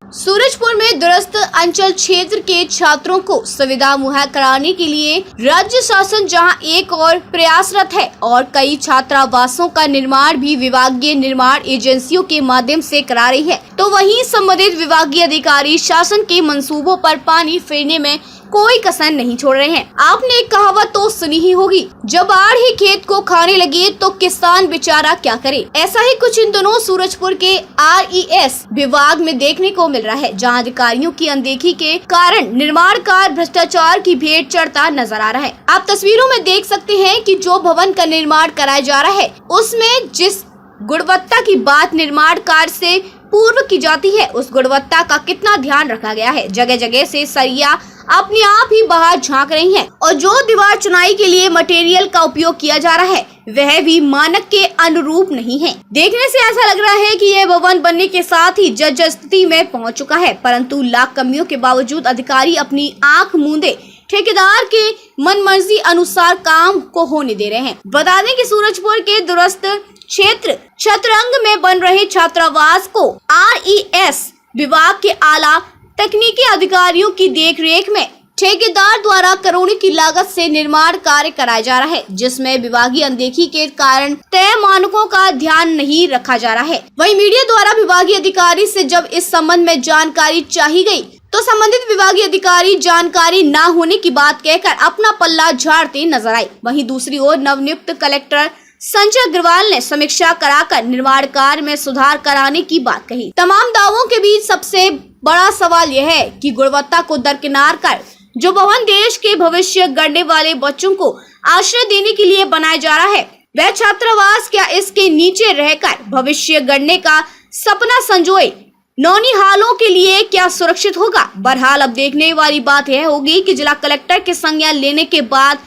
सूरजपुर में दूरस्थ अंचल क्षेत्र के छात्रों को सुविधा मुहैया कराने के लिए राज्य शासन जहां एक और प्रयासरत है और कई छात्रावासों का निर्माण भी विभागीय निर्माण एजेंसियों के माध्यम से करा रही है, तो वहीं संबंधित विभागीय अधिकारी शासन के मंसूबों पर पानी फेरने में कोई कसर नहीं छोड़ रहे हैं। आपने एक कहावत तो सुनी ही होगी, जब बाढ़ ही खेत को खाने लगे तो किसान बेचारा क्या करे। ऐसा ही कुछ इन दोनों सूरजपुर के RES विभाग में देखने को मिल रहा है, जहां अधिकारियों की अनदेखी के कारण निर्माण कार्य भ्रष्टाचार की भेंट चढ़ता नजर आ रहा है। आप तस्वीरों में देख सकते हैं कि जो भवन का निर्माण कराया जा रहा है उसमें जिस गुणवत्ता की बात निर्माण कार्य से पूर्व की जाती है, उस गुणवत्ता का कितना ध्यान रखा गया है। जगह जगह से सरिया अपने आप ही बाहर झांक रही हैं और जो दीवार चुनाई के लिए मटेरियल का उपयोग किया जा रहा है वह भी मानक के अनुरूप नहीं है। देखने से ऐसा लग रहा है कि यह भवन बनने के साथ ही जर्जर स्थिति में पहुंच चुका है, परंतु लाख कमियों के बावजूद अधिकारी अपनी आंख मूंदे ठेकेदार के मनमर्जी अनुसार काम को होने दे रहे हैं। बता दें कि सूरजपुर के दूरस्थ क्षेत्र छतरंग में बन रहे छात्रावास को RES विभाग के आला तकनीकी अधिकारियों की देखरेख में ठेकेदार द्वारा करोड़ों की लागत से निर्माण कार्य कराया जा रहा है, जिसमें विभागीय अनदेखी के कारण तय मानकों का ध्यान नहीं रखा जा रहा है। वहीं मीडिया द्वारा विभागीय अधिकारी से जब इस संबंध में जानकारी चाही गई तो संबंधित विभागीय अधिकारी जानकारी न होने की बात कहकर अपना पल्ला झाड़ते नजर आए। वहीं दूसरी ओर नवनियुक्त कलेक्टर संजय अग्रवाल ने समीक्षा कराकर निर्माण कार्य में सुधार कराने की बात कही। तमाम दावों के बीच सबसे बड़ा सवाल यह है कि गुणवत्ता को दरकिनार कर जो भवन देश के भविष्य गढ़ने वाले बच्चों को आश्रय देने के लिए बनाया जा रहा है, वह छात्रावास क्या इसके नीचे रहकर भविष्य गढ़ने का सपना संजोए नौनिहालों के लिए क्या सुरक्षित होगा। बहरहाल अब देखने वाली बात यह होगी कि जिला कलेक्टर के संज्ञान लेने के बाद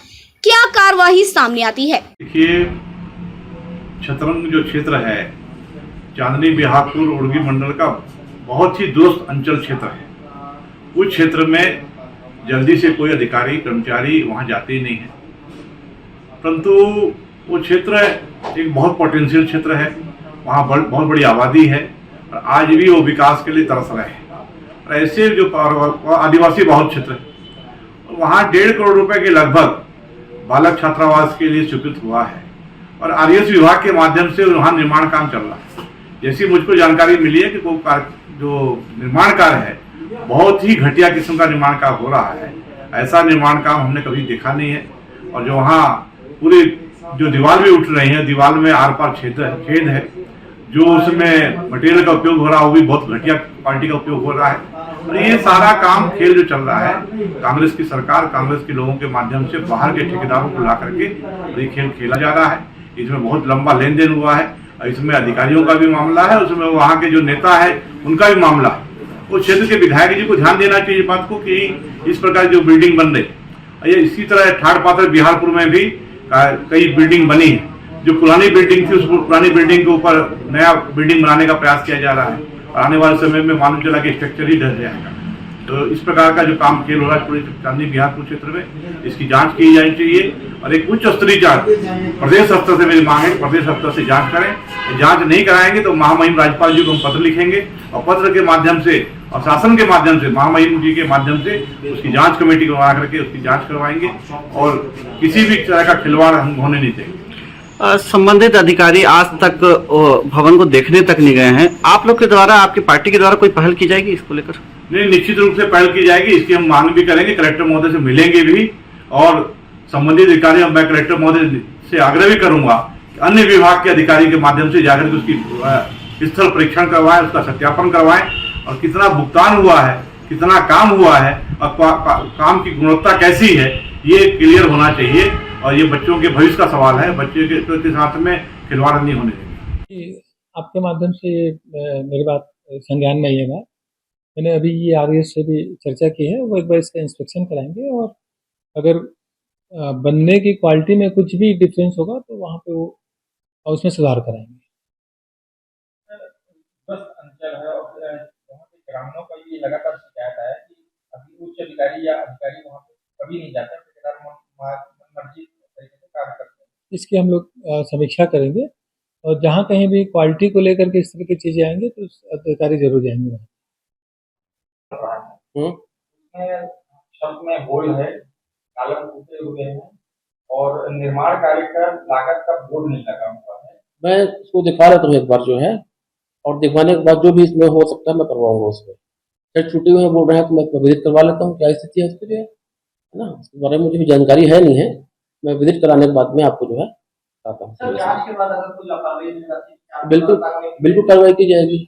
क्या कार्यवाही सामने आती है। देखिए, छतरंग जो क्षेत्र है चांदनी बिहारपुर उड़गी मंडल का बहुत ही दूरस्थ अंचल क्षेत्र है। उस क्षेत्र में जल्दी से कोई अधिकारी कर्मचारी वहां जाते ही नहीं है, परंतु वो क्षेत्र एक बहुत पोटेंशियल क्षेत्र है। वहाँ बहुत बड़ी आबादी है और आज भी वो विकास के लिए तरस रहे हैं। और ऐसे जो आदिवासी बहुल क्षेत्र है वहाँ 1.5 करोड़ रुपए के लगभग बालक छात्रावास के लिए स्वीकृत हुआ है और RES विभाग के माध्यम से वहाँ निर्माण काम चल रहा है। जैसी मुझको जानकारी मिली है कि वो जो निर्माण कार्य है बहुत ही घटिया किस्म का निर्माण काम हो रहा है। ऐसा निर्माण काम हमने कभी देखा नहीं है। और जो वहाँ पूरी जो दीवार भी उठ रही है, दीवार में आर पार छेद है, जो उसमें मटेरियल का उपयोग हो रहा है वो भी बहुत घटिया क्वालिटी का उपयोग हो रहा है। और ये सारा काम खेल जो चल रहा है कांग्रेस की सरकार, कांग्रेस के लोगों के माध्यम से बाहर के ठेकेदारों को ला करके ये खेल खेला जा रहा है। इसमें बहुत लंबा लेन देन हुआ है, इसमें अधिकारियों का भी मामला है, उसमें वहाँ के जो नेता है उनका भी मामला है। उस क्षेत्र के विधायक जी को ध्यान देना चाहिए बात को कि इस प्रकार जो बिल्डिंग बन रही है, इसी तरह ठाड़ पात्र बिहारपुर में भी कई बिल्डिंग बनी है। जो पुरानी बिल्डिंग थी उस पुरानी बिल्डिंग के ऊपर नया बिल्डिंग बनाने का प्रयास किया जा रहा है और आने वाले समय में मालूम चला कि स्ट्रक्चर ही ढह जाएगा। तो इस प्रकार का जो काम खेल हो रहा है पूरे चांदनी बिहारपुर क्षेत्र में, इसकी जांच की जानी चाहिए और एक उच्च स्तरीय जांच प्रदेश स्तर से मेरी मांग है, प्रदेश स्तर से जांच करें। जांच नहीं कराएंगे तो महामहिम राज्यपाल जी को हम पत्र लिखेंगे और पत्र के माध्यम से और शासन के माध्यम से महामहिम जी के माध्यम से उसकी जांच कमेटी को बना करके उसकी जांच करवाएंगे और किसी भी तरह का खिलवाड़ हम होने नहीं देंगे। संबंधित अधिकारी आज तक भवन को देखने तक नहीं गए हैं। आप लोग के द्वारा, आपकी पार्टी के द्वारा कोई पहल की जाएगी इसको लेकर? नहीं, निश्चित रूप से पहल की जाएगी। इसकी हम मांग भी करेंगे, कलेक्टर महोदय से मिलेंगे भी और संबंधित अधिकारी मैं कलेक्टर महोदय से आग्रह भी करूंगा कि अन्य विभाग के अधिकारी के माध्यम से जाकर के उसकी स्थल परीक्षण करवाएं, उसका सत्यापन करवाएं और कितना भुगतान हुआ है, कितना काम हुआ है और काम की गुणवत्ता कैसी है ये क्लियर होना चाहिए। और ये बच्चों के भविष्य का सवाल है, बच्चे के साथ में खिलवाड़ नहीं होने देंगे। आपके माध्यम से मेरी बात संज्ञान में आइएगा। मैंने अभी ये RES से भी चर्चा की है, वो एक बार इसका इंस्पेक्शन कराएंगे और अगर बनने की क्वालिटी में कुछ भी डिफरेंस होगा तो वहाँ पे वो उसमें सुधार कराएंगे। बस अंचल है और वहाँ के ग्रामीणों का ये लगातार शिकायत है कि अभी उच्च अधिकारी या अधिकारी वहाँ पे कभी नहीं जाते, ठेकेदार मर्जी तरीके से कार्य करते हैं। इसकी हम लोग समीक्षा करेंगे और जहाँ कहीं भी क्वालिटी को लेकर के इस तरह की चीज़ें आएंगी तो अधिकारी जरूर जाएंगे। रहा है, हम्म, उसमें शब्द में होल है, कॉलम टूटे हुए हैं और निर्माण कार्य का लागत का बोर्ड नहीं लगा हुआ है। मैं उसको दिखा रहा हूँ एक बार जो है, और दिखवाने के बाद जो भी इसमें हो सकता है मैं करवाऊंगा उसमें। फिर छुट्टी हुए बोल रहे हैं तो मैं विजिट करवा लेता हूँ, क्या स्थिति है उसकी जो है ना, उसके बारे में मुझे भी जानकारी है नहीं है। मैं विजिट कराने के बाद में आपको जो है बताता हूँ। जांच के बाद अगर कोई लापरवाही मिल जाती है, बिल्कुल बिल्कुल कार्रवाई की जाएगी।